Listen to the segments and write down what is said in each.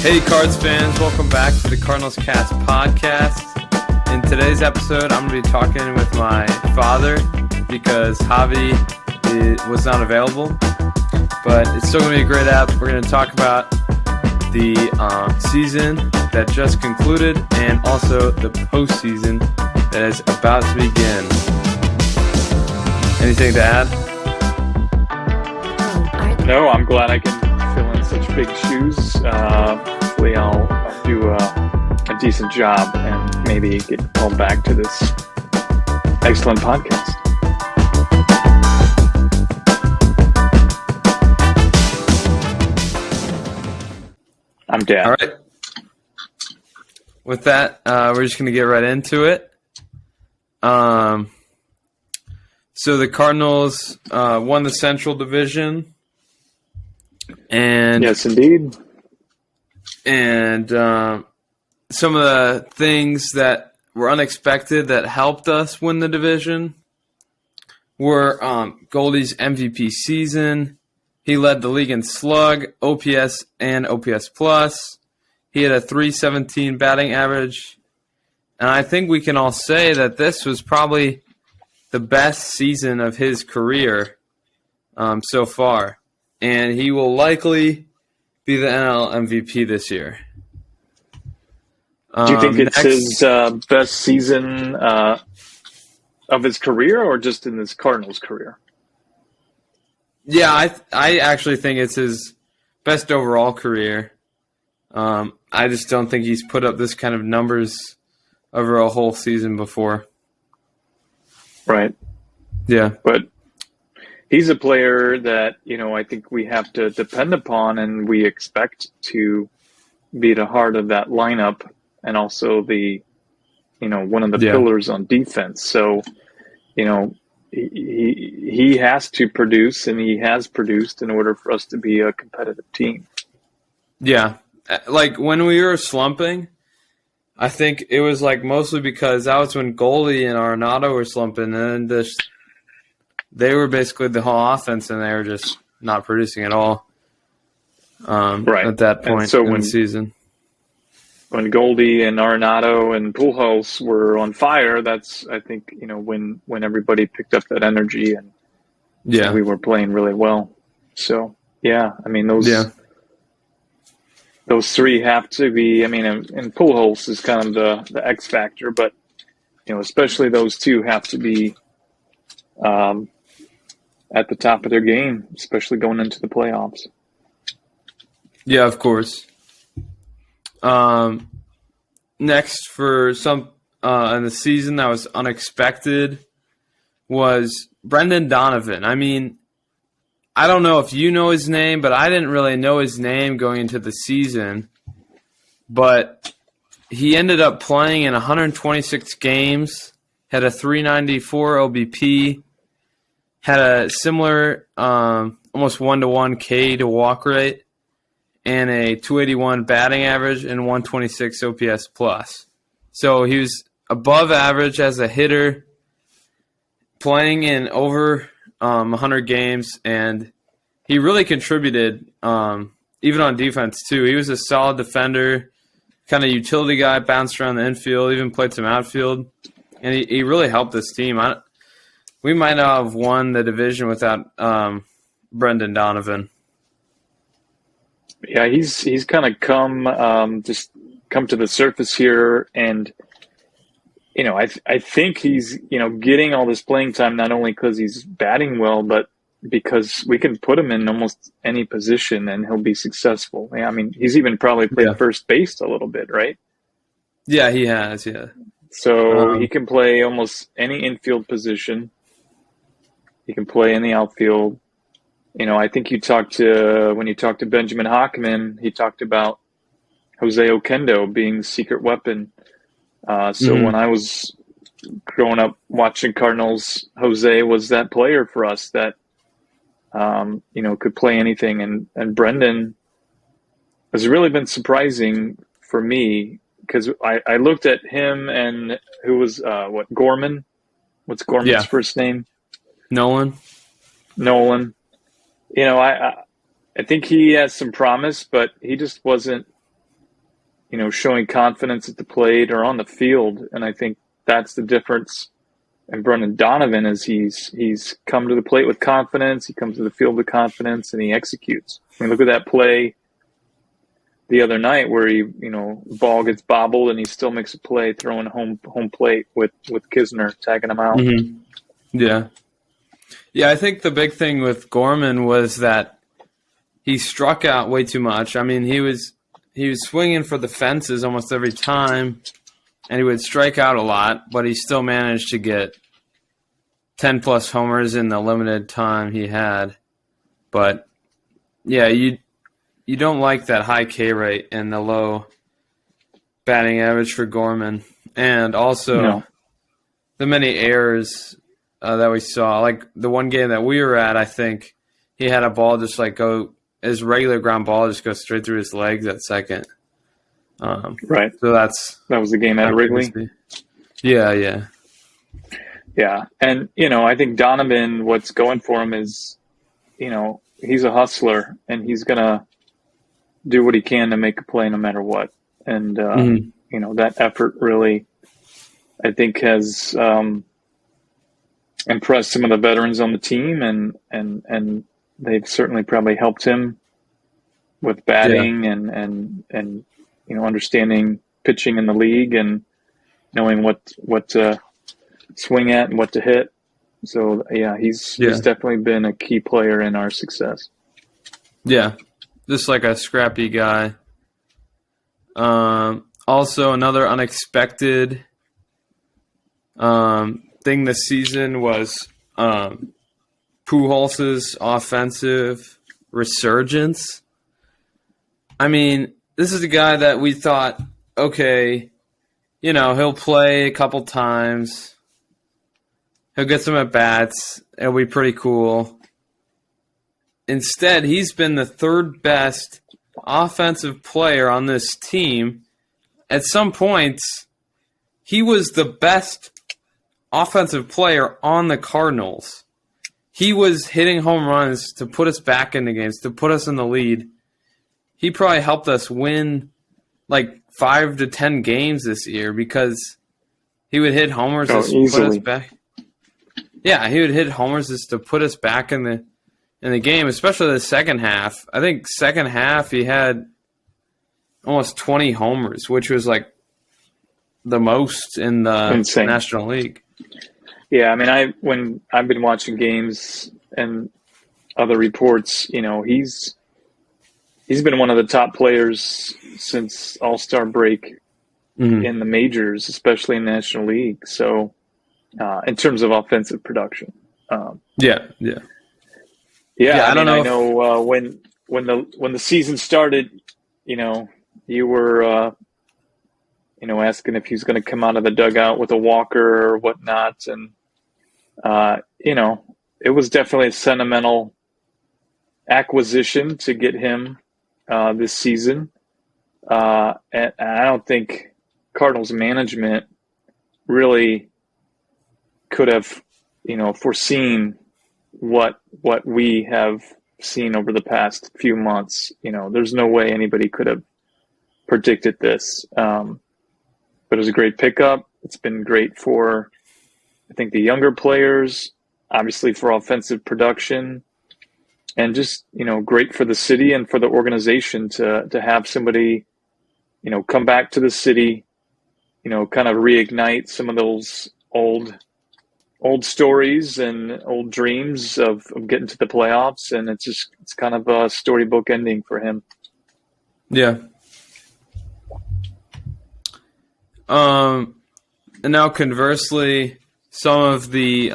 Hey Cards fans, welcome back to the Cardinals Cast podcast. In today's episode, I'm going to be talking with my father because Javi was not available, but it's still going to be a great app. We're going to talk about the season that just concluded and also the postseason that is about to begin. Anything to add? No, I'm glad I can fill in such big shoes. Hopefully I'll do a decent job and maybe get called back to this excellent podcast. I'm dead. All right. With that, we're just going to get right into it. So the Cardinals won the Central Division. And yes, indeed. And some of the things that were unexpected that helped us win the division were Goldie's MVP season. He led the league in slug, OPS, and OPS plus. He had a .317 batting average. And I think we can all say that this was probably the best season of his career so far. And he will likely be the NL MVP this year. Do you think it's his best season of his career or just in his Cardinals career? Yeah, I actually think it's his best overall career. I just don't think he's put up this kind of numbers over a whole season before. Right. Yeah. But he's a player that, I think we have to depend upon and we expect to be the heart of that lineup and also the, one of the pillars on defense. So, he has to produce and he has produced in order for us to be a competitive team. Yeah. Like when we were slumping, I think it was like mostly because that was when Goldie and Arenado were slumping and they were basically the whole offense, and they were just not producing at all at that point in the season. When Goldie and Arenado and Pujols were on fire, that's, I think, when everybody picked up that energy and we were playing really well. So, those three have to be, and Pujols is kind of the X factor, but, especially those two have to be at the top of their game, especially going into the playoffs. Yeah, of course. Next for some in the season that was unexpected was Brendan Donovan. I don't know if you know his name, but I didn't really know his name going into the season. But he ended up playing in 126 games, had a .394 OBP, had a similar almost 1-to-1 K to walk rate, and a .281 batting average and 126 OPS plus. So he was above average as a hitter, playing in over 100 games, and he really contributed even on defense too. He was a solid defender, kind of utility guy, bounced around the infield, even played some outfield, and he really helped this team. We might not have won the division without Brendan Donovan. Yeah, he's kind of come to the surface here, and I think he's getting all this playing time not only because he's batting well, but because we can put him in almost any position and he'll be successful. He's even probably played first base a little bit, right? Yeah, he has. Yeah. So he can play almost any infield position. He can play in the outfield. I think when you talked to Benjamin Hockman, he talked about Jose Oquendo being the secret weapon. When I was growing up watching Cardinals, Jose was that player for us that, could play anything. And Brendan has really been surprising for me because I looked at him and who was, Gorman? What's Gorman's first name? Nolan. I think he has some promise, but he just wasn't showing confidence at the plate or on the field. And I think that's the difference. And Brendan Donovan is he's come to the plate with confidence. He comes to the field with confidence, and he executes. I mean, look at that play the other night where ball gets bobbled and he still makes a play throwing home plate with Kisner tagging him out. Mm-hmm. Yeah. Yeah, I think the big thing with Gorman was that he struck out way too much. I mean, he was swinging for the fences almost every time, and he would strike out a lot, but he still managed to get 10-plus homers in the limited time he had. But, yeah, you don't like that high K rate and the low batting average for Gorman. And also the many errors that we saw. Like the one game that we were at, I think he had a ball just his regular ground ball just go straight through his legs at second. Right. So that was the game at Wrigley. Yeah. And, I think Donovan, what's going for him is, he's a hustler and he's going to do what he can to make a play no matter what. And, that effort really, I think, has impressed some of the veterans on the team, and they've certainly probably helped him with batting and understanding pitching in the league and knowing what to swing at and what to hit. So, he's definitely been a key player in our success. Yeah, just like a scrappy guy. Also, another unexpected thing this season was Pujols' offensive resurgence. I mean, this is a guy that we thought, okay, he'll play a couple times. He'll get some at-bats. It'll be pretty cool. Instead, he's been the third best offensive player on this team. At some points, he was the best offensive player on the Cardinals. He was hitting home runs to put us back into games, to put us in the lead. He probably helped us win like 5 to 10 games this year because he would hit homers to put us back. Yeah, he would hit homers just to put us back in the game, especially the second half. I think second half he had almost 20 homers, which was like the most in the National League. Yeah, I mean, when I've been watching games and other reports, he's been one of the top players since All-Star break in the majors, especially in the National League. So, in terms of offensive production, I know when the season started, you were asking if he's going to come out of the dugout with a walker or whatnot, and it was definitely a sentimental acquisition to get him this season, and I don't think Cardinals management really could have, foreseen what we have seen over the past few months. There's no way anybody could have predicted this. But it was a great pickup. It's been great for, I think, the younger players, obviously for offensive production, and just, great for the city and for the organization to have somebody, come back to the city, kind of reignite some of those old stories and old dreams of getting to the playoffs. And it's kind of a storybook ending for him. Yeah. And now conversely, some of the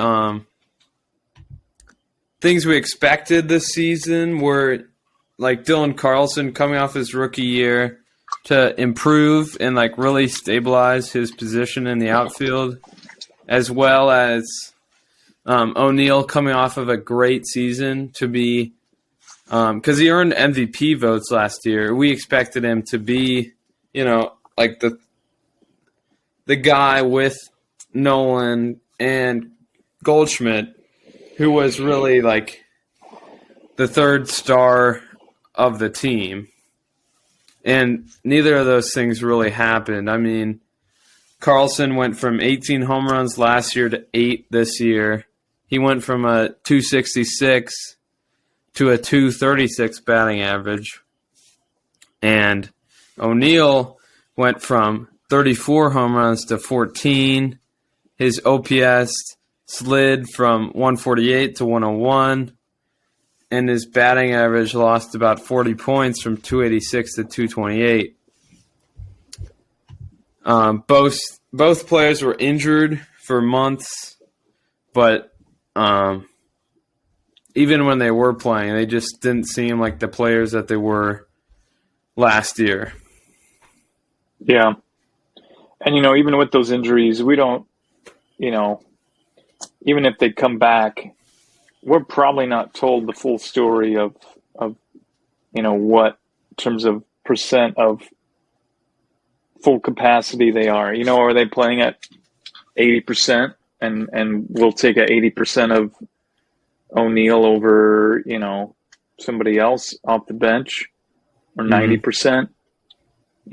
things we expected this season were like Dylan Carlson coming off his rookie year to improve and like really stabilize his position in the outfield, as well as O'Neill coming off of a great season to be because he earned MVP votes last year. We expected him to be, like the guy with Nolan and Goldschmidt, who was really like the third star of the team. And neither of those things really happened. I mean, Carlson went from 18 home runs last year to 8 this year. He went from a 266 to a 236 batting average. And O'Neill went from 34 home runs to 14. His OPS slid from 148 to 101. And his batting average lost about 40 points from 286 to 228. Both players were injured for months, but even when they were playing, they just didn't seem like the players that they were last year. Yeah. And, even with those injuries, we don't, even if they come back, we're probably not told the full story of what in terms of percent of full capacity they are. Are they playing at 80% and we'll take a 80% of O'Neill over, somebody else off the bench, or 90%?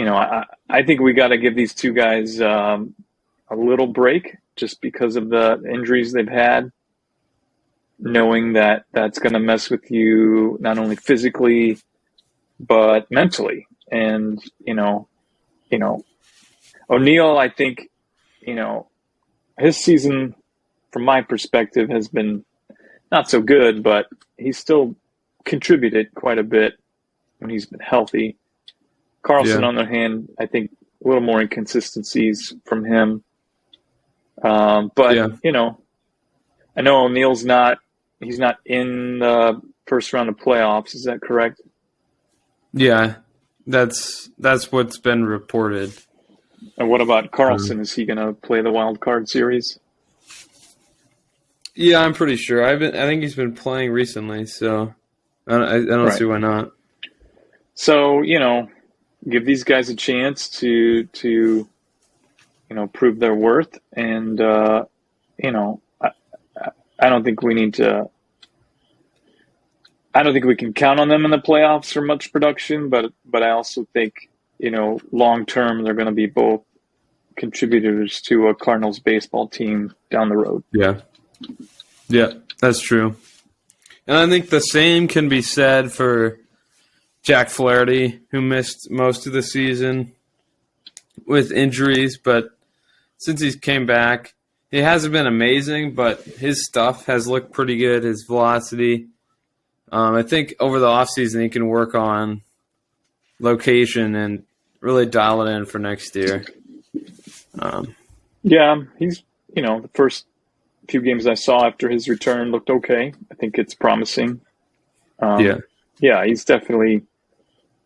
I think we got to give these two guys a little break just because of the injuries they've had, knowing that that's going to mess with you not only physically but mentally. And O'Neill, I think, his season from my perspective has been not so good, but he's still contributed quite a bit when he's been healthy. Carlson, on the other hand, I think a little more inconsistencies from him. But I know O'Neill's he's not in the first round of playoffs. Is that correct? Yeah, that's what's been reported. And what about Carlson? Is he going to play the wild card series? Yeah, I'm pretty sure. I think he's been playing recently, so I don't see why not. So give these guys a chance to prove their worth, and I don't think we need to. I don't think we can count on them in the playoffs for much production, but I also think long term they're going to be both contributors to a Cardinals baseball team down the road. Yeah, that's true. And I think the same can be said for Jack Flaherty, who missed most of the season with injuries, but since he's came back, he hasn't been amazing, but his stuff has looked pretty good, his velocity. I think over the offseason he can work on location and really dial it in for next year. He's, the first few games I saw after his return looked okay. I think it's promising. He's definitely,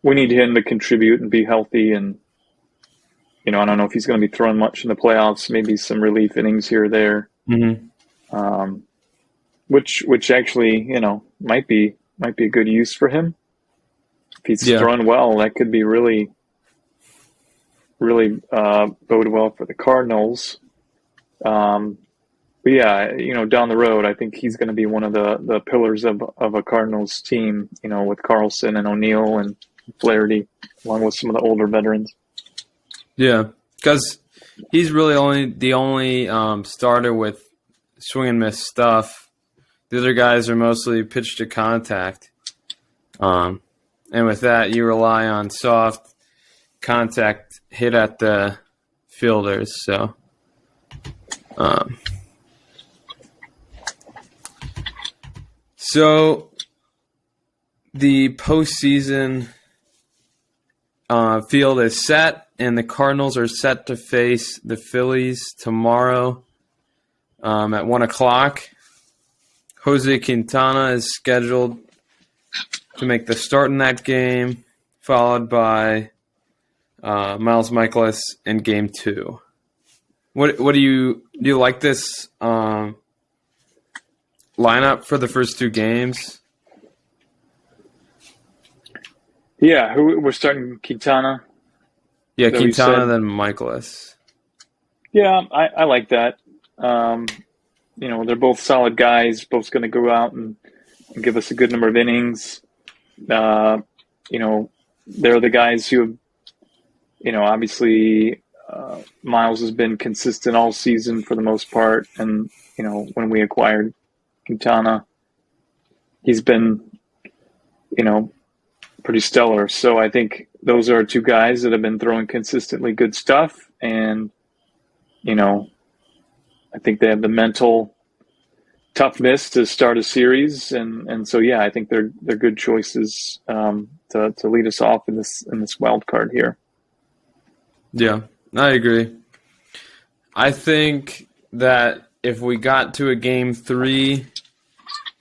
we need him to contribute and be healthy. And, I don't know if he's going to be throwing much in the playoffs, maybe some relief innings here or there. Which actually, might be a good use for him. If he's throwing well, that could be really, really bode well for the Cardinals. But down the road, I think he's going to be one of the pillars of a Cardinals team, with Carlson and O'Neill and Flaherty, along with some of the older veterans. Yeah, because he's really the only starter with swing and miss stuff. The other guys are mostly pitch to contact. And with that, you rely on soft contact hit at the fielders. So, the postseason field is set, and the Cardinals are set to face the Phillies tomorrow at 1 o'clock. Jose Quintana is scheduled to make the start in that game, followed by Miles Michaelis in Game 2. What do you like this lineup for the first two games? Yeah, we're starting Quintana. Yeah, Quintana, then Michaelis. Yeah, I like that. They're both solid guys, both going to go out and give us a good number of innings. they're the guys who, obviously Miles has been consistent all season for the most part. And, when we acquired Quintana, he's been, pretty stellar. So I think those are two guys that have been throwing consistently good stuff. And, I think they have the mental toughness to start a series. And so, yeah, I think they're good choices to lead us off in this wild card here. Yeah, I agree. I think that if we got to a game 3,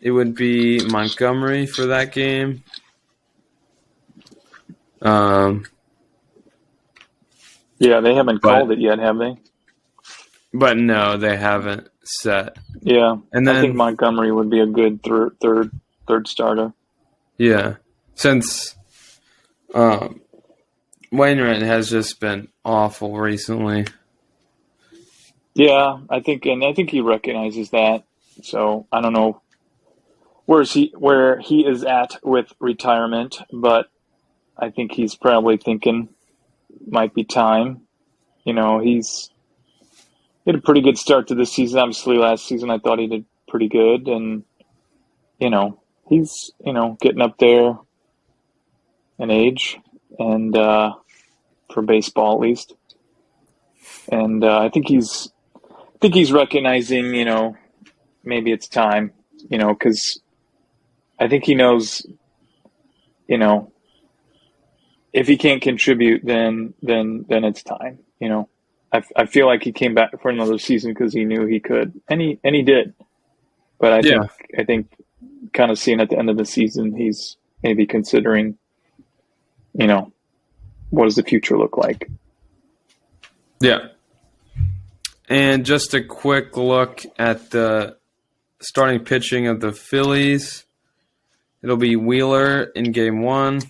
it would be Montgomery for that game. Yeah, they haven't called it yet, have they? But no, they haven't set. Yeah, and then, I think Montgomery would be a good third starter. Yeah, since Wainwright has just been awful recently. Yeah, I think he recognizes that. So I don't know where he is at with retirement, but I think he's probably thinking might be time. He had a pretty good start to this season. Obviously, last season I thought he did pretty good, and he's getting up there in age, and for baseball at least. And I think he's recognizing, maybe it's time, because I think he knows, if he can't contribute, then it's time. I feel like he came back for another season because he knew he could, and he did. But I think kind of seeing at the end of the season, he's maybe considering, what does the future look like? Yeah. And just a quick look at the starting pitching of the Phillies. It'll be Wheeler in game 1.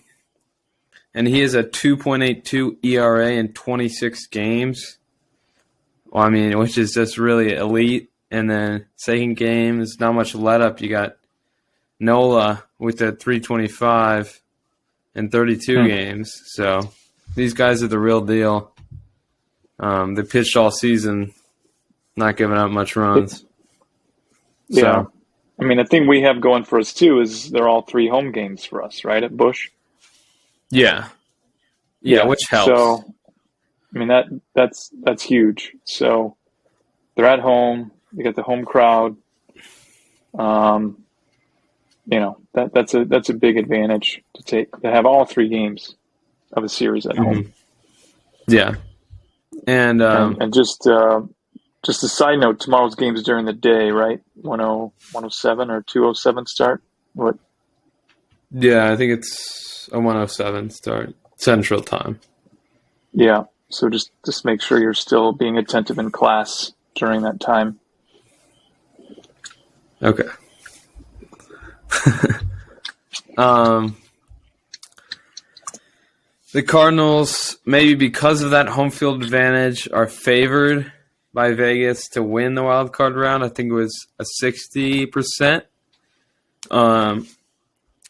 And he has a 2.82 ERA in 26 games. Well, which is just really elite. And then second game is not much let up. You got Nola with a 3.25 in 32 games. So these guys are the real deal. They pitched all season, not giving up much runs. Yeah. So, the thing we have going for us, too, is they're all 3 home games for us, right, at Busch? Yeah, which helps. So, that's huge. So, they're at home. They get the home crowd. That's a big advantage to have all 3 games of a series at home. Yeah. And just a side note, tomorrow's game is during the day, right? 107 or 207 start? What? Yeah, I think it's a 107 start, Central Time. Yeah, so just make sure you're still being attentive in class during that time. Okay. The Cardinals, maybe because of that home field advantage, are favored by Vegas to win the wild card round. I think it was a 60%.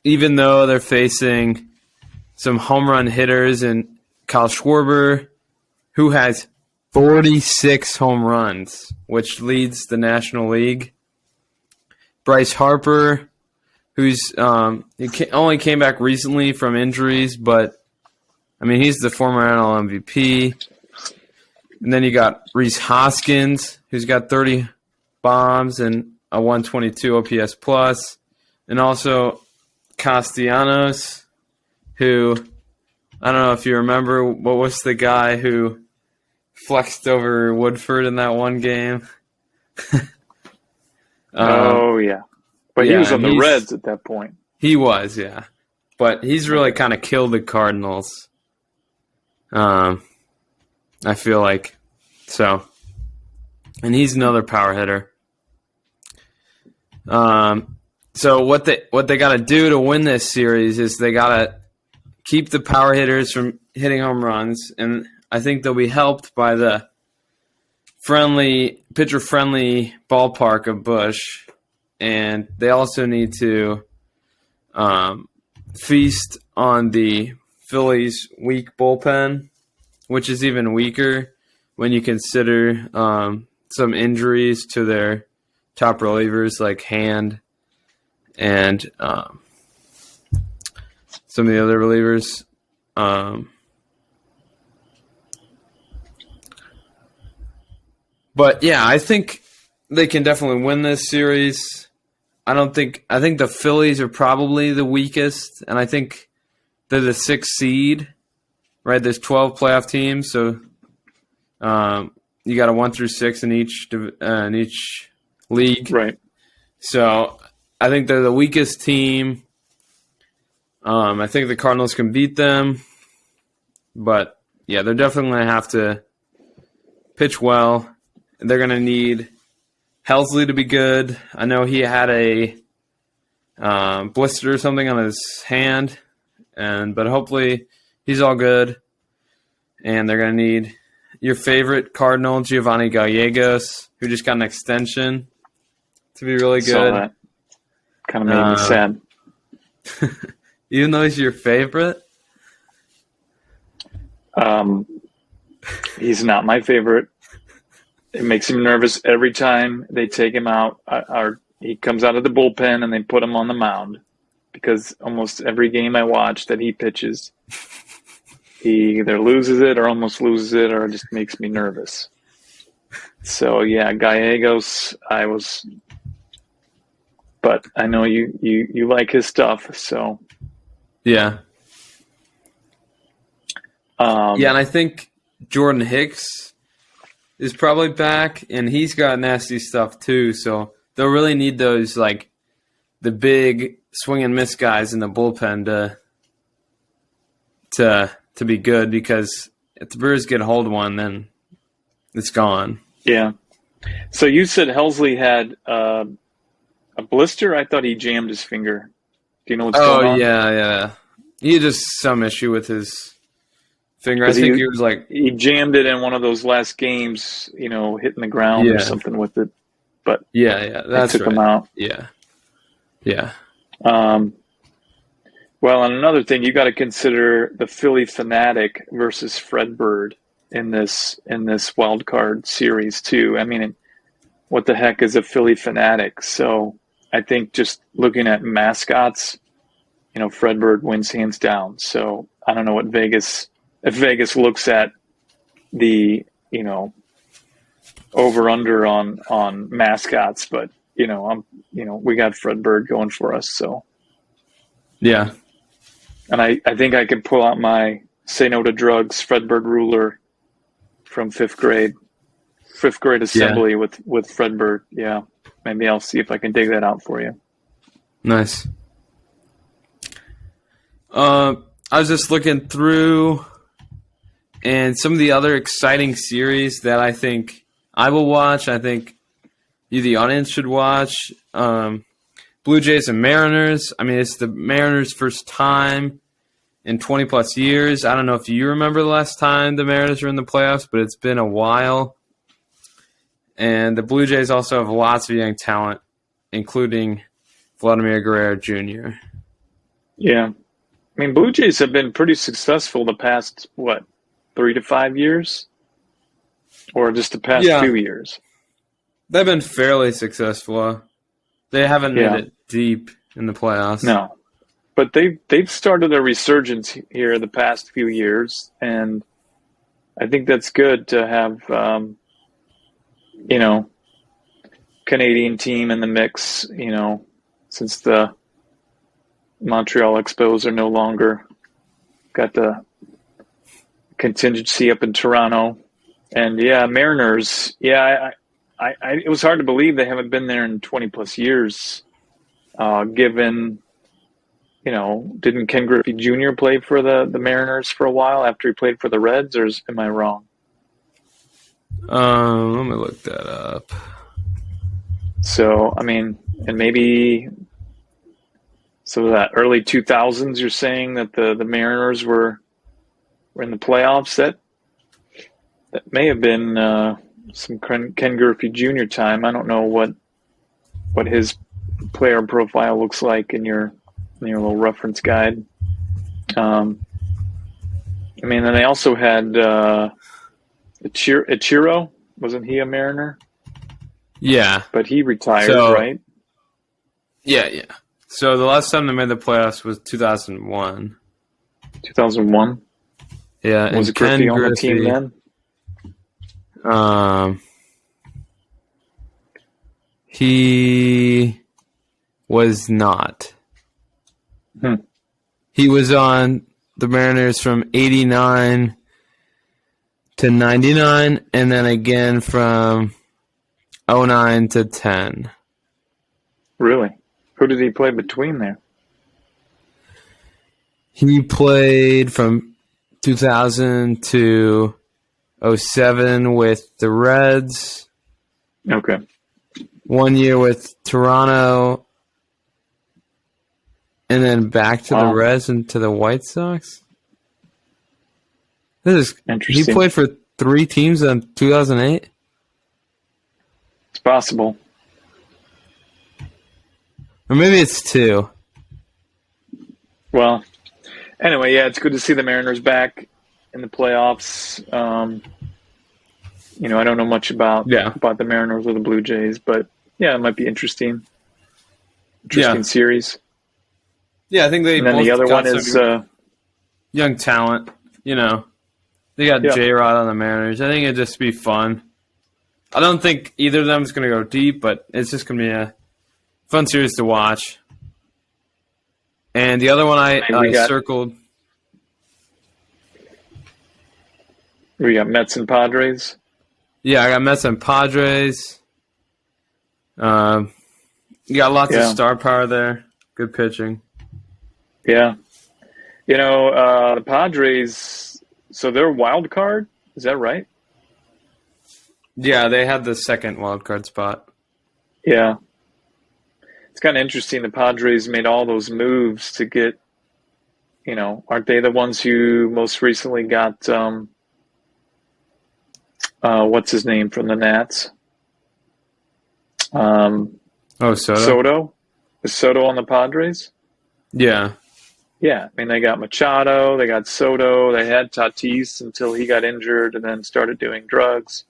Even though they're facing some home run hitters and Kyle Schwarber, who has 46 home runs, which leads the National League. Bryce Harper, who's he only came back recently from injuries, but he's the former NL MVP. And then you got Rhys Hoskins, who's got 30 bombs and a 122 OPS plus, and also Castellanos, who I don't know if you remember, what was the guy who flexed over Woodford in that one game? Oh yeah, but he was on the Reds at that point. He was, yeah, but he's really kind of killed the Cardinals. I feel like so, and he's another power hitter. So what they got to do to win this series is they got to keep the power hitters from hitting home runs, and I think they'll be helped by the pitcher-friendly ballpark of Busch, and they also need to feast on the Phillies' weak bullpen, which is even weaker when you consider some injuries to their top relievers like Hand and some of the other relievers. But yeah, I think they can definitely win this series. I think the Phillies are probably the weakest, and I think they're the 6th seed. Right, there's 12 playoff teams, so you got a 1 through 6 in each league. Right. So I think they're the weakest team. I think the Cardinals can beat them, but yeah, they're definitely going to have to pitch well. They're going to need Helsley to be good. I know he had a blister or something on his hand, but hopefully he's all good. And they're going to need your favorite Cardinal, Giovanni Gallegos, who just got an extension, to be really good. Saw that. Kind of made me sad. Even though he's your favorite? He's not my favorite. It makes him nervous every time they take him out. He comes out of the bullpen and they put him on the mound, because almost every game I watch that he pitches, he either loses it or almost loses it, or it just makes me nervous. So yeah, Gallegos, but I know you like his stuff, so yeah. And I think Jordan Hicks is probably back, and he's got nasty stuff too. So they'll really need those, like, the big swing and miss guys in the bullpen to be good, because if the Brewers get a hold of one, then it's gone. Yeah. So you said Helsley had a blister? I thought he jammed his finger. Do you know what's going on? Oh, yeah. He had just some issue with his finger. I think he was like... He jammed it in one of those last games, hitting the ground or something with it. But yeah, that's took him out. Yeah. Well, and another thing, you got to consider the Philly Fanatic versus Fred Bird in this wild card series too. I mean, what the heck is a Philly Fanatic? So I think just looking at mascots, Fred Bird wins hands down. So I don't know what if Vegas looks at the over under on mascots, but we got Fred Bird going for us. So yeah. And I think I can pull out my Say No to Drugs Fred Bird ruler from fifth grade assembly with Fred Bird. Yeah. Maybe I'll see if I can dig that out for you. Nice. I was just looking through, and some of the other exciting series that I think I will watch, I think you, the audience, should watch. Blue Jays and Mariners. I mean, it's the Mariners' first time in 20-plus years. I don't know if you remember the last time the Mariners were in the playoffs, but it's been a while. And the Blue Jays also have lots of young talent, including Vladimir Guerrero Jr. Yeah. I mean, Blue Jays have been pretty successful the past, 3 to 5 years? Or just the past few years? They've been fairly successful. They haven't made it deep in the playoffs. No. But they've started a resurgence here the past few years, and I think that's good to have, Canadian team in the mix, since the Montreal Expos are no longer got the contingency up in Toronto. And, Mariners, it was hard to believe they haven't been there in 20-plus years, given, didn't Ken Griffey Jr. play for the Mariners for a while after he played for the Reds, or am I wrong? Let me look that up. So, I mean, and maybe that early 2000s, you're saying that the Mariners were in the playoffs. That may have been some Ken Griffey Jr. time. I don't know what his player profile looks like in your little reference guide. I mean, and they also had Ichiro. Wasn't he a Mariner? Yeah. But he retired, So, right? yeah. So the last time they made the playoffs was 2001. 2001. Yeah, Was and Griffey Ken on the team Griffey. then? He was not. He was on the Mariners from 89 to 99, and then again from 09 to 10. Really? Who did he play between there? He played from 2000 to 07 with the Reds. Okay. 1 year with Toronto. And then back to the Reds and to the White Sox. This is interesting. He played for 3 teams in 2008? It's possible. Or maybe it's 2. Well, anyway, yeah, it's good to see the Mariners back in the playoffs. I don't know much about the Mariners or the Blue Jays, but yeah, it might be interesting. Series. Yeah, I think they. And then both the other got one is young talent. They got J-Rod on the Mariners. I think it'd just be fun. I don't think either of them is going to go deep, but it's just going to be a fun series to watch. And the other one I circled. We got Mets and Padres. Yeah, I got Mets and Padres. You got lots of star power there. Good pitching. Yeah. The Padres, so they're wild card? Is that right? Yeah, they had the second wild card spot. Yeah. It's kind of interesting. The Padres made all those moves to get, aren't they the ones who most recently got, what's his name from the Nats? Soto? Soto? Is Soto on the Padres? Yeah. Yeah, I mean, they got Machado, they got Soto, they had Tatis until he got injured and then started doing drugs.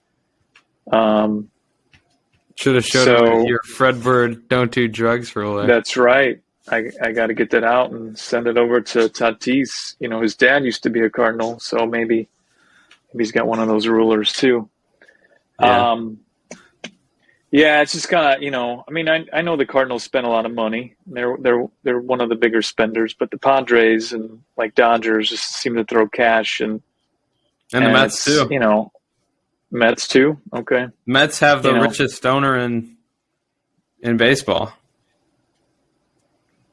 Should have showed your Fred Bird don't do drugs rule. That's right. I got to get that out and send it over to Tatis. His dad used to be a Cardinal, so maybe he's got one of those rulers too. Yeah. It's just kind of, I know the Cardinals spent a lot of money. They're one of the bigger spenders, but the Padres and like Dodgers just seem to throw cash and the Mets too. Mets too. Okay. Mets have the richest owner in baseball.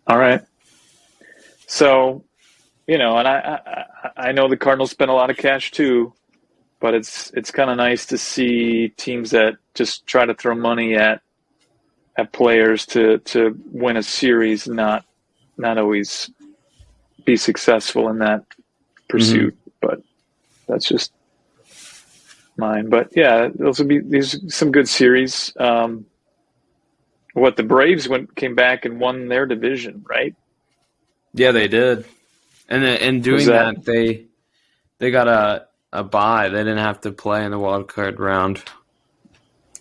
All right. So, and I know the Cardinals spent a lot of cash too. But it's kind of nice to see teams that just try to throw money at players to win a series, not always be successful in that pursuit. Mm-hmm. But that's just mine. But yeah, these some good series. The Braves came back and won their division, right? Yeah, they did. And in doing that, they got a bye. They didn't have to play in the wild card round.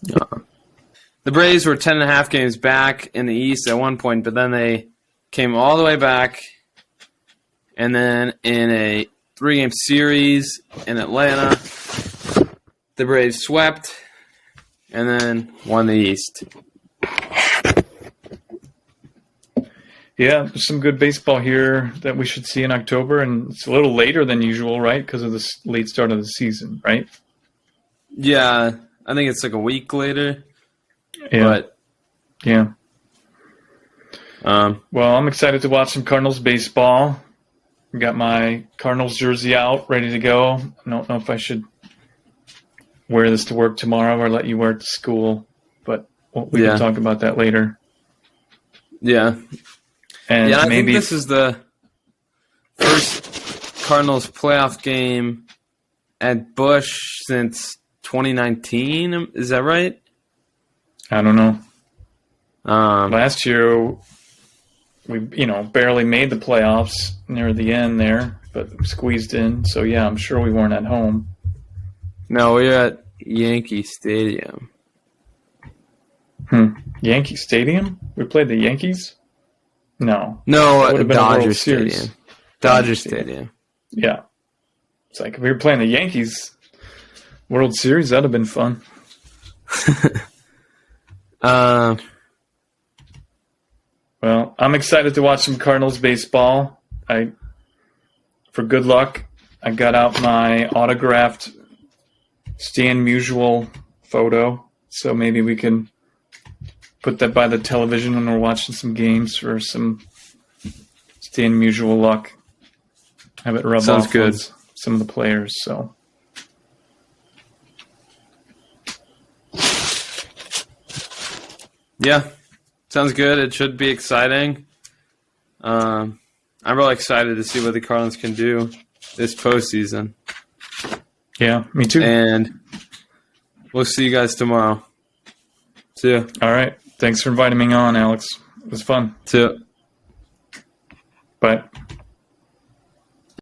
The Braves were 10.5 games back in the East at one point, but then they came all the way back. And then in a 3-game series in Atlanta, the Braves swept and then won the East. Yeah, there's some good baseball here that we should see in October, and it's a little later than usual, right? Because of the late start of the season, right? Yeah, I think it's like a week later. Yeah. But, yeah. Well, I'm excited to watch some Cardinals baseball. Got my Cardinals jersey out, ready to go. I don't know if I should wear this to work tomorrow or let you wear it to school, but we can talk about that later. Yeah. And I maybe think this is the first Cardinals playoff game at Busch since 2019. Is that right? I don't know. Last year, we barely made the playoffs near the end there. but squeezed in. So, yeah, I'm sure we weren't at home. No, we were at Yankee Stadium. Yankee Stadium? We played the Yankees? No. No, That would at have been a World Dodger Series. Stadium. Dodger Stadium. Yeah. It's like if we were playing the Yankees World Series, that would have been fun. Well, I'm excited to watch some Cardinals baseball. For good luck, I got out my autographed Stan Musial photo, so maybe we can put that by the television when we're watching some games for some Stan Musial luck. Have it rub Sounds off good. on some of the players. So, Yeah, sounds good. It should be exciting. I'm really excited to see what the Cardinals can do this postseason. yeah, me too. And we'll see you guys tomorrow. See ya. All right. Thanks for inviting me on, Alex. It was fun. See ya. Bye.